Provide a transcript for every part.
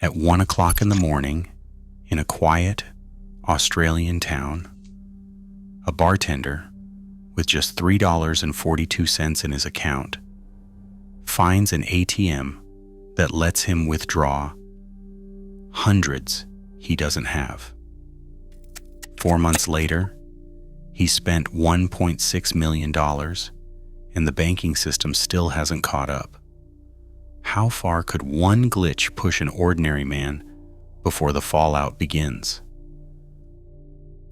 At 1 o'clock in the morning, in a quiet Australian town, a bartender, with just $3.42 in his account, finds an ATM that lets him withdraw hundreds he doesn't have. 4 months later, he spent $1.6 million, and the banking system still hasn't caught up. How far could one glitch push an ordinary man before the fallout begins?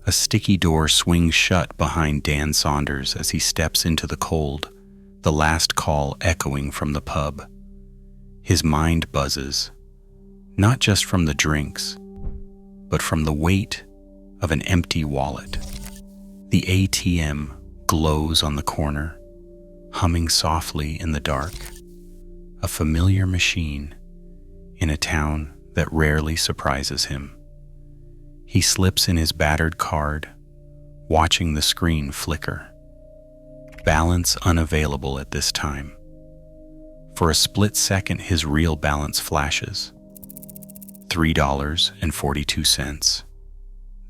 A sticky door swings shut behind Dan Saunders as he steps into the cold, the last call echoing from the pub. His mind buzzes, not just from the drinks, but from the weight of an empty wallet. The ATM glows on the corner, humming softly in the dark, a familiar machine in a town that rarely surprises him. He slips in his battered card, watching the screen flicker. Balance unavailable at this time. For a split second, his real balance flashes. $3.42,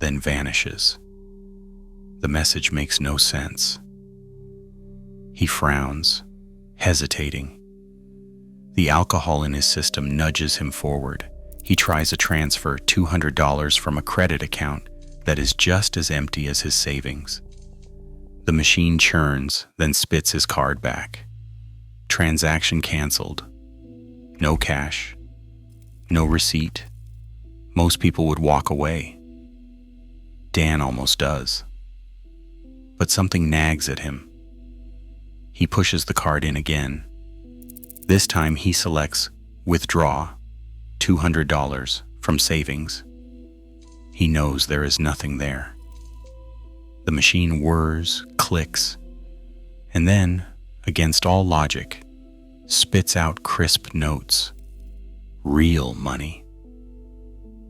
then vanishes. The message makes no sense. He frowns, hesitating. The alcohol in his system nudges him forward. He tries a transfer, $200 from a credit account that is just as empty as his savings. The machine churns, then spits his card back. Transaction canceled. No cash. No receipt. Most people would walk away. Dan almost does. But something nags at him. He pushes the card in again. This time he selects withdraw, $200 from savings. He knows there is nothing there. The machine whirs, clicks, and then, against all logic, spits out crisp notes. Real money.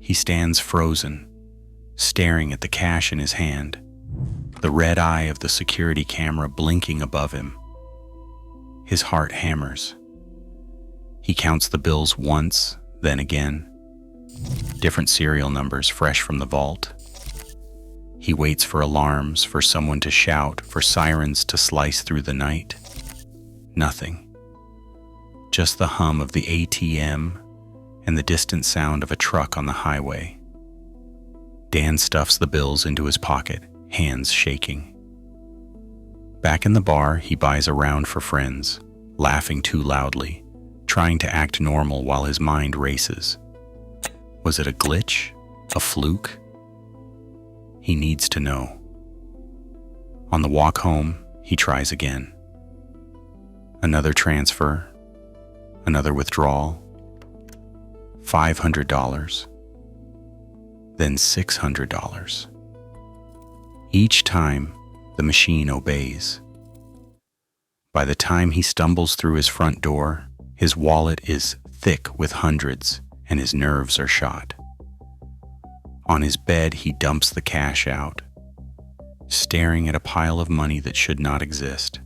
He stands frozen, staring at the cash in his hand, the red eye of the security camera blinking above him. His heart hammers. He counts the bills once, then again. Different serial numbers fresh from the vault. He waits for alarms, for someone to shout, for sirens to slice through the night. Nothing. Just the hum of the ATM and the distant sound of a truck on the highway. Dan stuffs the bills into his pocket, hands shaking. Back in the bar, he buys a round for friends, laughing too loudly, trying to act normal while his mind races. Was it a glitch? A fluke? He needs to know. On the walk home, he tries again. Another transfer, another withdrawal, $500, then $600. Each time, the machine obeys. By the time he stumbles through his front door, his wallet is thick with hundreds and his nerves are shot. On his bed, he dumps the cash out, staring at a pile of money that should not exist.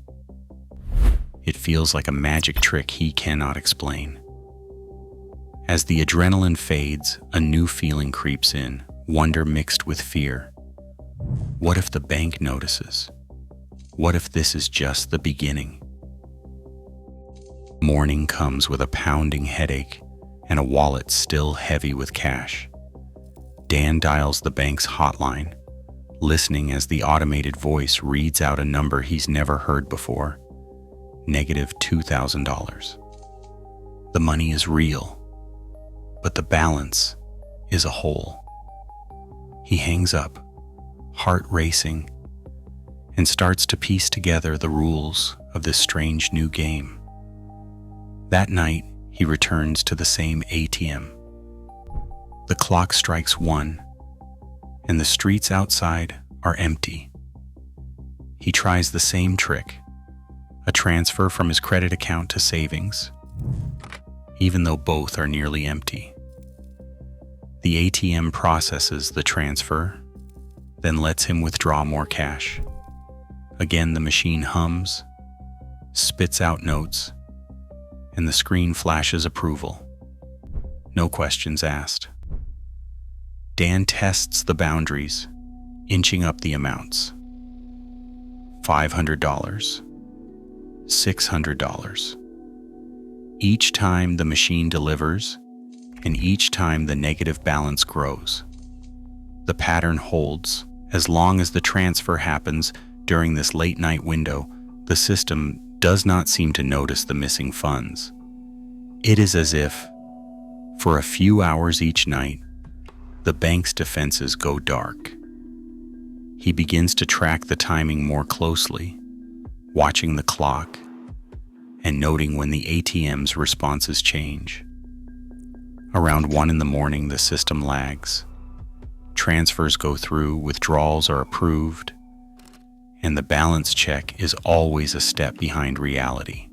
It feels like a magic trick he cannot explain. As the adrenaline fades, a new feeling creeps in, wonder mixed with fear. What if the bank notices? What if this is just the beginning? Morning comes with a pounding headache and a wallet still heavy with cash. Dan dials the bank's hotline, listening as the automated voice reads out a number he's never heard before. -$2,000. The money is real, but the balance is a hole. He hangs up, heart racing, and starts to piece together the rules of this strange new game. That night, he returns to the same ATM. The clock strikes 1, and the streets outside are empty. He tries the same trick, a transfer from his credit account to savings, even though both are nearly empty. The ATM processes the transfer, then lets him withdraw more cash. Again, the machine hums, spits out notes, and the screen flashes approval. no questions asked. Dan tests the boundaries, inching up the amounts. $500, $600. Each time the machine delivers, and each time the negative balance grows. The pattern holds. As long as the transfer happens during this late-night window, the system does not seem to notice the missing funds. It is as if, for a few hours each night, the bank's defenses go dark. He begins to track the timing more closely, watching the clock and noting when the ATM's responses change. Around 1 a.m, the system lags. Transfers go through, withdrawals are approved, and the balance check is always a step behind reality.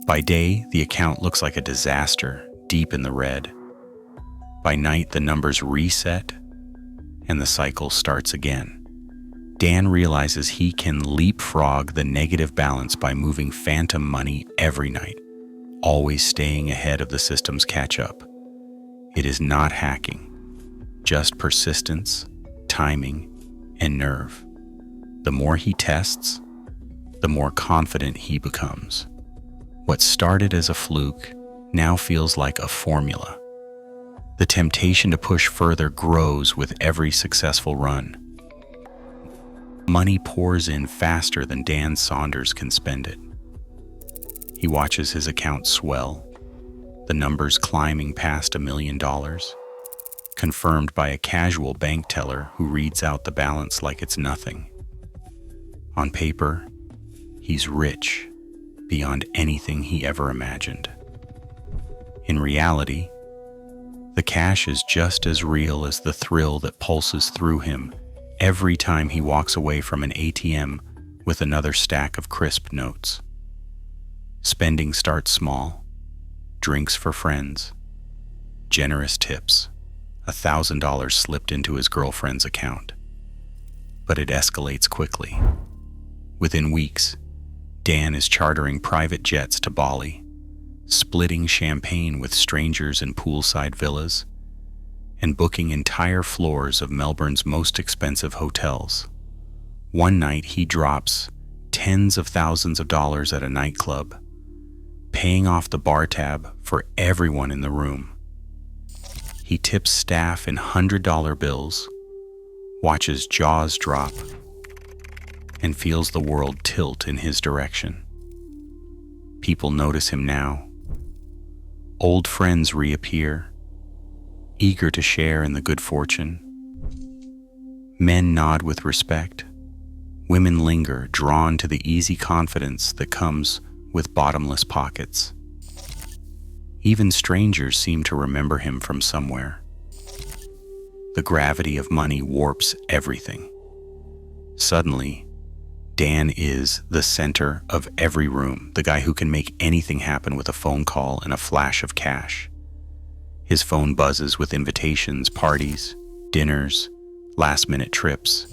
By day, the account looks like a disaster, deep in the red. By night, the numbers reset, and the cycle starts again. Dan realizes he can leapfrog the negative balance by moving phantom money every night, always staying ahead of the system's catch-up. It is not hacking, just persistence, timing, and nerve. The more he tests, the more confident he becomes. What started as a fluke now feels like a formula. The temptation to push further grows with every successful run. Money pours in faster than Dan Saunders can spend it. He watches his account swell, the numbers climbing past $1 million, confirmed by a casual bank teller who reads out the balance like it's nothing. On paper, he's rich beyond anything he ever imagined. In reality, the cash is just as real as the thrill that pulses through him every time he walks away from an ATM with another stack of crisp notes. Spending starts small: drinks for friends, generous tips, $1,000 slipped into his girlfriend's account. But it escalates quickly. Within weeks, Dan is chartering private jets to Bali, splitting champagne with strangers in poolside villas, and booking entire floors of Melbourne's most expensive hotels. One night he drops tens of thousands of dollars at a nightclub, paying off the bar tab for everyone in the room. He tips staff in $100 bills, watches jaws drop, and feels the world tilt in his direction. People notice him now. Old friends reappear, eager to share in the good fortune. Men nod with respect. Women linger, drawn to the easy confidence that comes with bottomless pockets. Even strangers seem to remember him from somewhere. The gravity of money warps everything. Suddenly, Dan is the center of every room, the guy who can make anything happen with a phone call and a flash of cash. His phone buzzes with invitations, parties, dinners, last-minute trips.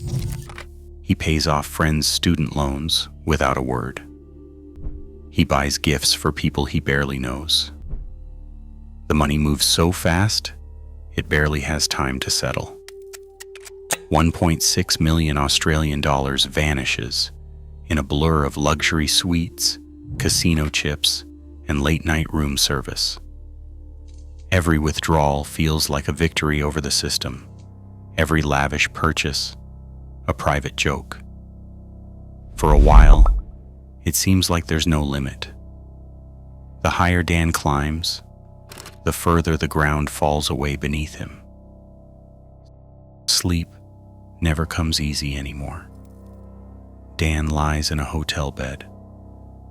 He pays off friends' student loans without a word. He buys gifts for people he barely knows. The money moves so fast, it barely has time to settle. 1.6 million Australian dollars vanishes in a blur of luxury suites, casino chips, and late-night room service. Every withdrawal feels like a victory over the system. Every lavish purchase, a private joke. For a while, it seems like there's no limit. The higher Dan climbs, the further the ground falls away beneath him. Sleep never comes easy anymore. Dan lies in a hotel bed,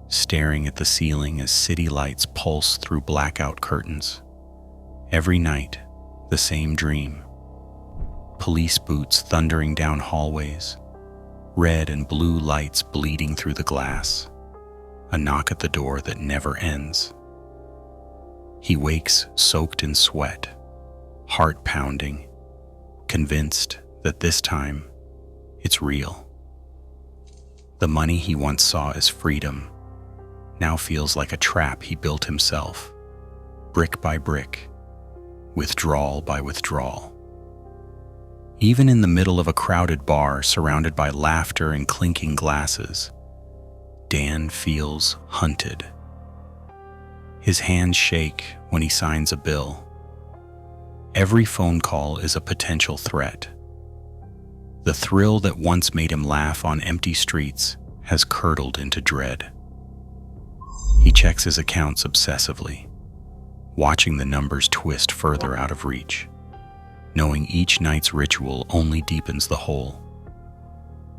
staring at the ceiling as city lights pulse through blackout curtains. Every night, the same dream. Police boots thundering down hallways, red and blue lights bleeding through the glass, a knock at the door that never ends. He wakes soaked in sweat, heart pounding, convinced that this time it's real. The money he once saw as freedom now feels like a trap he built himself, brick by brick, withdrawal by withdrawal. Even in the middle of a crowded bar surrounded by laughter and clinking glasses, Dan feels hunted. His hands shake when he signs a bill. Every phone call is a potential threat. The thrill that once made him laugh on empty streets has curdled into dread. He checks his accounts obsessively, watching the numbers twist further out of reach, knowing each night's ritual only deepens the hole.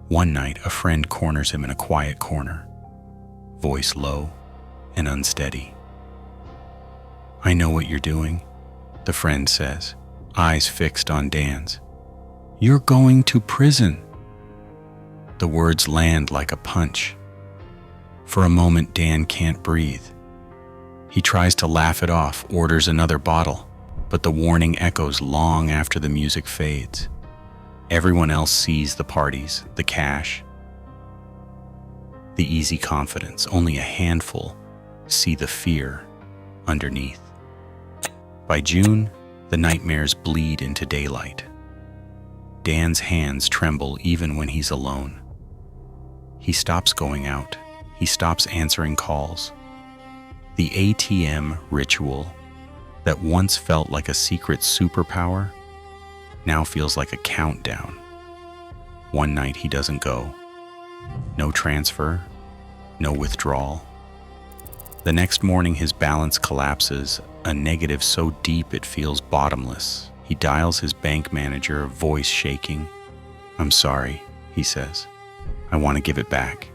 One night, a friend corners him in a quiet corner, voice low and unsteady. "I know what you're doing," the friend says, eyes fixed on Dan's. "You're going to prison." The words land like a punch. For a moment, Dan can't breathe. He tries to laugh it off, orders another bottle, but the warning echoes long after the music fades. Everyone else sees the parties, the cash, the easy confidence. Only a handful see the fear underneath. By June, the nightmares bleed into daylight. Dan's hands tremble even when he's alone. He stops going out. He stops answering calls. The ATM ritual that once felt like a secret superpower now feels like a countdown. One night he doesn't go. No transfer, no withdrawal. The next morning his balance collapses, a negative so deep it feels bottomless. He dials his bank manager, voice shaking. "I'm sorry," he says. "I want to give it back."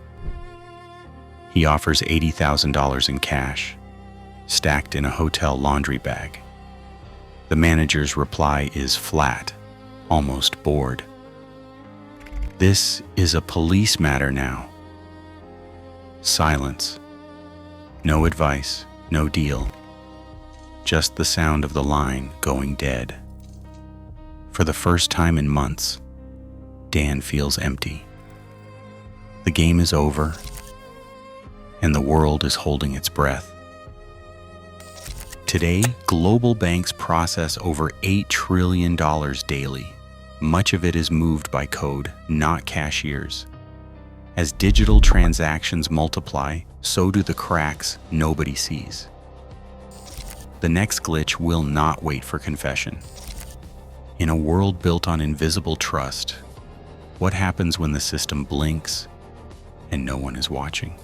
He offers $80,000 in cash, stacked in a hotel laundry bag. The manager's reply is flat, almost bored. "This is a police matter now." Silence. No advice, no deal. Just the sound of the line going dead. For the first time in months, Dan feels empty. The game is over, and the world is holding its breath. Today, global banks process over $8 trillion daily. Much of it is moved by code, not cashiers. As digital transactions multiply, so do the cracks nobody sees. The next glitch will not wait for confession. In a world built on invisible trust, what happens when the system blinks and no one is watching?